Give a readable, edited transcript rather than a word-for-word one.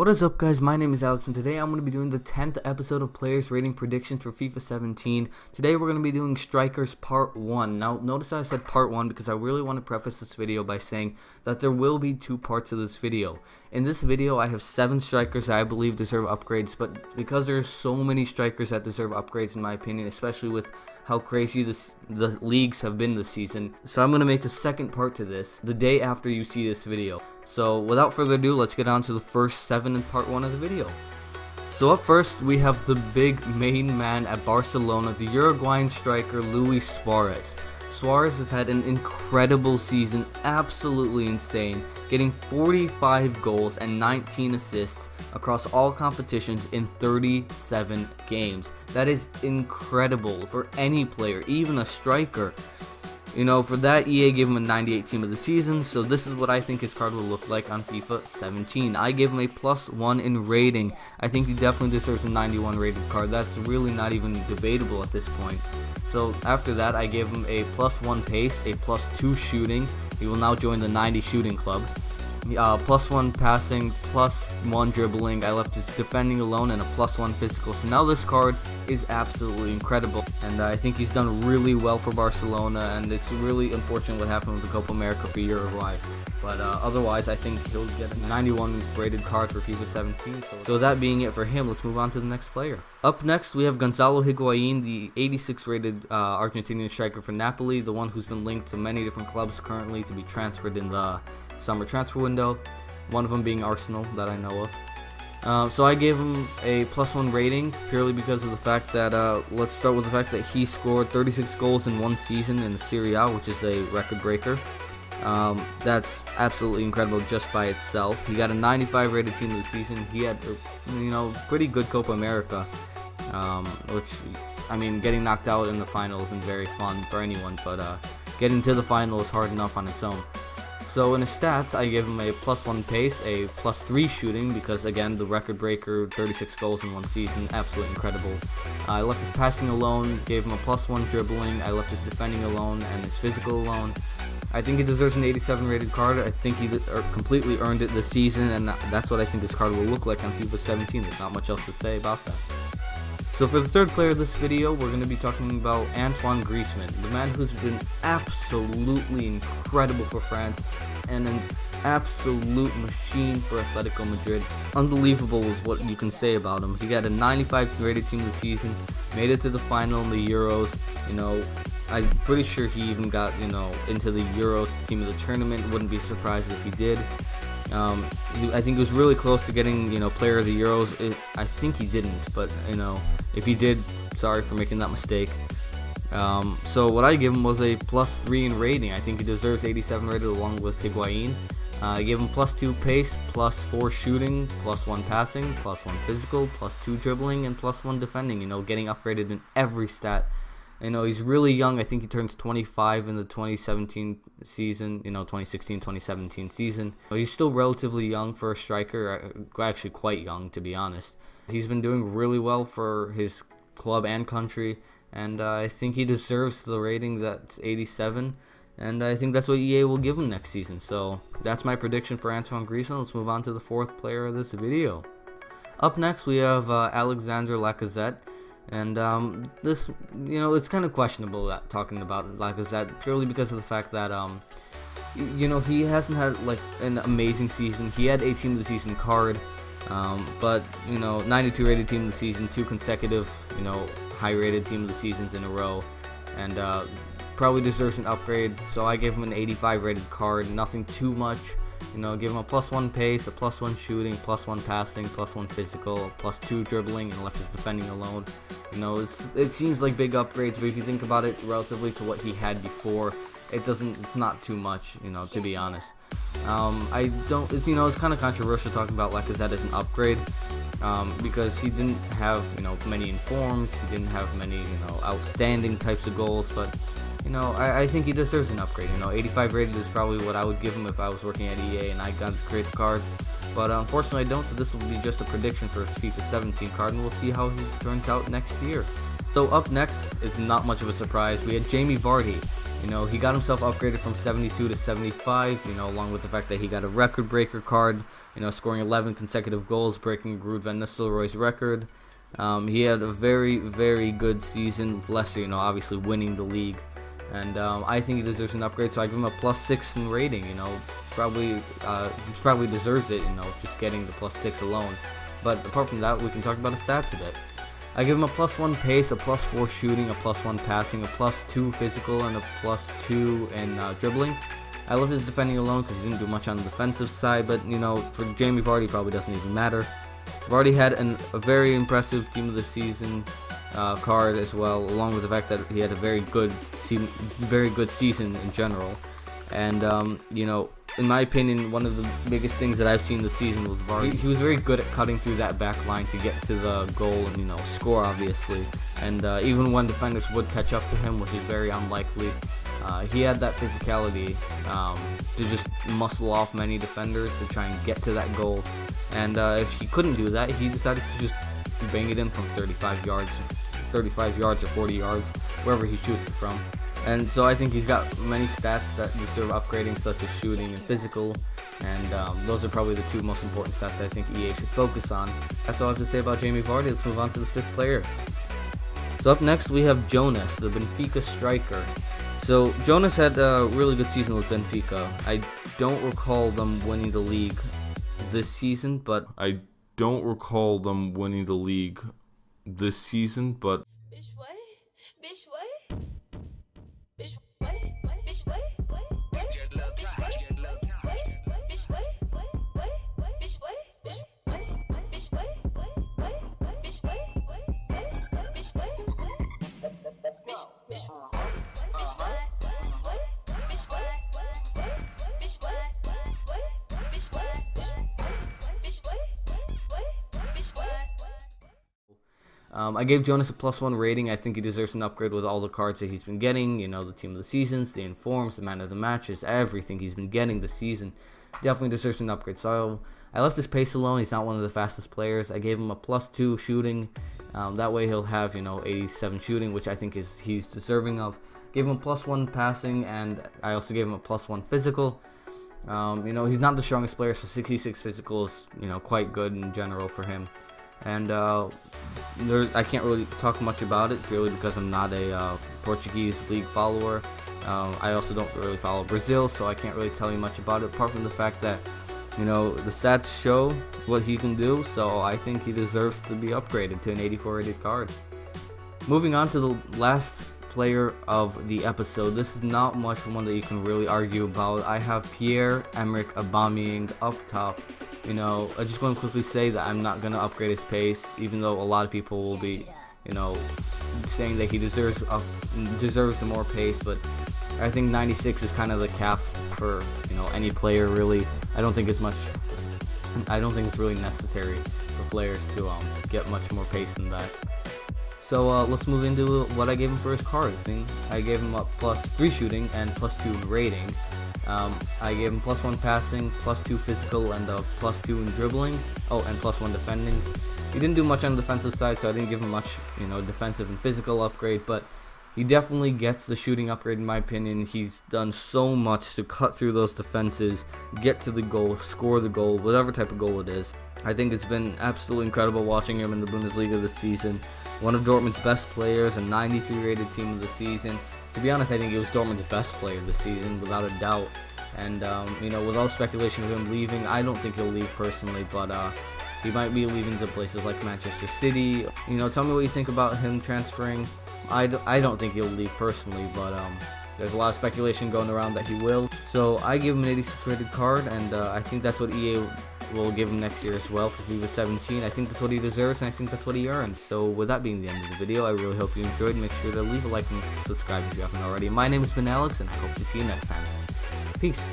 What is up, guys? My name is Alex, and today I'm going to be doing the 10th episode of Players Rating Predictions for FIFA 17. Today we're going to be doing Strikers Part 1. Now, notice I said Part 1 because I really want to preface this video by saying that there will be two parts of this video. In this video, I have 7 strikers that I believe deserve upgrades, but because there's so many strikers that deserve upgrades in my opinion, especially with how crazy the leagues have been this season, so I'm going to make a second part to this the day after you see this video. So without further ado, let's get on to the first 7 in part 1 of the video. So up first, we have the big main man at Barcelona, the Uruguayan striker Luis Suarez. Suarez has had an incredible season, absolutely insane, getting 45 goals and 19 assists across all competitions in 37 games. That is incredible for any player, even a striker. You know, for that, EA gave him a 98 team of the season, so this is what I think his card will look like on FIFA 17. I gave him a +1 in rating. I think he definitely deserves a 91 rated card. That's really not even debatable at this point. So after that, I gave him a +1 pace, a +2 shooting. He will now join the 90 shooting club. +1 passing, +1 dribbling. I left his defending alone, and a +1 physical. So now this card is absolutely incredible, and I think he's done really well for Barcelona, and it's really unfortunate what happened with the Copa America for Uruguay. But otherwise, I think he'll get a 91 rated card for FIFA 17. So that being it for him, let's move on to the next player. Up next, we have Gonzalo Higuain, the 86 rated Argentinian striker for Napoli, the one who's been linked to many different clubs currently to be transferred in the summer transfer window, one of them being Arsenal that I know of. So I gave him a +1 rating purely because of the fact that, let's start with the fact that he scored 36 goals in one season in the Serie A, which is a record breaker. That's absolutely incredible just by itself. He got a 95 rated team of the season. He had, pretty good Copa America, which, I mean, getting knocked out in the final isn't very fun for anyone, but getting to the final is hard enough on its own. So in his stats, I gave him a +1 pace, a +3 shooting, because again, the record breaker, 36 goals in one season, absolutely incredible. I left his passing alone, gave him a +1 dribbling. I left his defending alone and his physical alone. I think he deserves an 87 rated card. I think he completely earned it this season, and that's what I think this card will look like on FIFA 17. There's not much else to say about that. So for the third player of this video, we're going to be talking about Antoine Griezmann, the man who's been absolutely incredible for France and an absolute machine for Atletico Madrid. Unbelievable is what you can say about him. He got a 95 rated team of the season, made it to the final in the Euros. I'm pretty sure he even got, into the Euros team of the tournament. Wouldn't be surprised if he did. I think he was really close to getting, player of the Euros. I think he didn't, but, if he did, sorry for making that mistake. So what I give him was a +3 in rating. I think he deserves 87 rated along with Higuain. I gave him +2 pace, +4 shooting, +1 passing, +1 physical, +2 dribbling, and +1 defending, getting upgraded in every stat. He's really young. I think he turns 25 in the 2017 season, 2016-2017 season. He's still relatively young for a striker, actually quite young, to be honest. He's been doing really well for his club and country, and I think he deserves the rating that's 87, and I think that's what EA will give him next season. So that's my prediction for Antoine Griezmann. Let's move on to the fourth player of this video. Up next, we have Alexandre Lacazette. And this, it's kind of questionable talking about Lacazette purely because of the fact that, he hasn't had like an amazing season. He had a team of the season card, but 92 rated team of the season, 2 consecutive, high rated team of the seasons in a row, and probably deserves an upgrade. So I gave him an 85 rated card, nothing too much. Give him a +1 pace, a +1 shooting, +1 passing, +1 physical, +2 dribbling, and left his defending alone. It seems like big upgrades, but if you think about it relatively to what he had before, it's not too much, to be honest. It's kind of controversial talking about Lacazette as an upgrade, because he didn't have, many informs, he didn't have many, outstanding types of goals, but I think he deserves an upgrade. 85 rated is probably what I would give him if I was working at EA and I got creative cards. But unfortunately I don't, so this will be just a prediction for his FIFA 17 card, and we'll see how he turns out next year. So up next is not much of a surprise. We had Jamie Vardy. You know, he got himself upgraded from 72 to 75, you know, along with the fact that he got a record breaker card, you know, scoring 11 consecutive goals, breaking Ruud van Nistelrooy's record. He had a very, very good season with Leicester, you know, obviously winning the league. And I think he deserves an upgrade, so I give him a +6 in rating, you know. He probably deserves it, you know, just getting the +6 alone. But apart from that, we can talk about his stats a bit. I give him a +1 pace, a +4 shooting, a +1 passing, a +2 physical, and a +2 in dribbling. I love his defending alone because he didn't do much on the defensive side, but, you know, for Jamie Vardy, probably doesn't even matter. Vardy had a very impressive Team of the Season card as well, along with the fact that he had a very good season in general. And you know, in my opinion, one of the biggest things that I've seen this season was Vardy. He was very good at cutting through that back line to get to the goal and, you know, score, obviously. And even when defenders would catch up to him, which is very unlikely, he had that physicality to just muscle off many defenders to try and get to that goal. And if he couldn't do that, he decided to just bang it in from 35 yards or 40 yards, wherever he shoots it from. And so I think he's got many stats that deserve upgrading, such as shooting and physical. And those are probably the two most important stats I think EA should focus on. That's all I have to say about Jamie Vardy. Let's move on to the 5th player. So up next we have Jonas, the Benfica striker. So Jonas had a really good season with Benfica. I don't recall them winning the league this season, but Bish Whet? Bish Whet? Bish Whet? Bish Whet? I gave Jonas a +1 rating. I think he deserves an upgrade with all the cards that he's been getting. You know, the Team of the Seasons, the Informs, the Man of the Matches, everything he's been getting this season. Definitely deserves an upgrade. So I left his pace alone. He's not one of the fastest players. I gave him a +2 shooting. That way he'll have, you know, 87 shooting, which I think he's deserving of. Gave him a +1 passing, and I also gave him a +1 physical. You know, he's not the strongest player, so 66 physical is, you know, quite good in general for him. And I can't really talk much about it purely because I'm not a Portuguese league follower. I also don't really follow Brazil, so I can't really tell you much about it, apart from the fact that, you know, the stats show what he can do, so I think he deserves to be upgraded to an 84 rated card. Moving on to the last player of the episode. This is not much one that you can really argue about. I have Pierre-Emerick Aubameyang up top. You know, I just want to quickly say that I'm not going to upgrade his pace, even though a lot of people will be, you know, saying that he deserves some more pace, but I think 96 is kind of the cap for, you know, any player, really. I don't think it's really necessary for players to get much more pace than that. So let's move into what I gave him for his card. I gave him a +3 shooting and +2 in rating. I gave him +1 passing, +2 physical, and a +2 in dribbling. Oh, and +1 defending. He didn't do much on the defensive side, so I didn't give him much, you know, defensive and physical upgrade, but he definitely gets the shooting upgrade in my opinion. He's done so much to cut through those defenses, get to the goal, score the goal, whatever type of goal it is. I think it's been absolutely incredible watching him in the Bundesliga this season. One of Dortmund's best players, a 93 rated Team of the Season. To be honest, I think he was Dortmund's best player this season, without a doubt. And, you know, with all speculation of him leaving, I don't think he'll leave personally, but he might be leaving to places like Manchester City. You know, tell me what you think about him transferring. I don't think he'll leave personally, but there's a lot of speculation going around that he will. So I give him an 86 rated card, and I think that's what EA will give him next year as well for FIFA 17. I think that's what he deserves, and I think that's what he earns. So with that being the end of the video, I really hope you enjoyed. Make sure to leave a like and subscribe if you haven't already. My name has been Alex, and I hope to see you next time. Peace.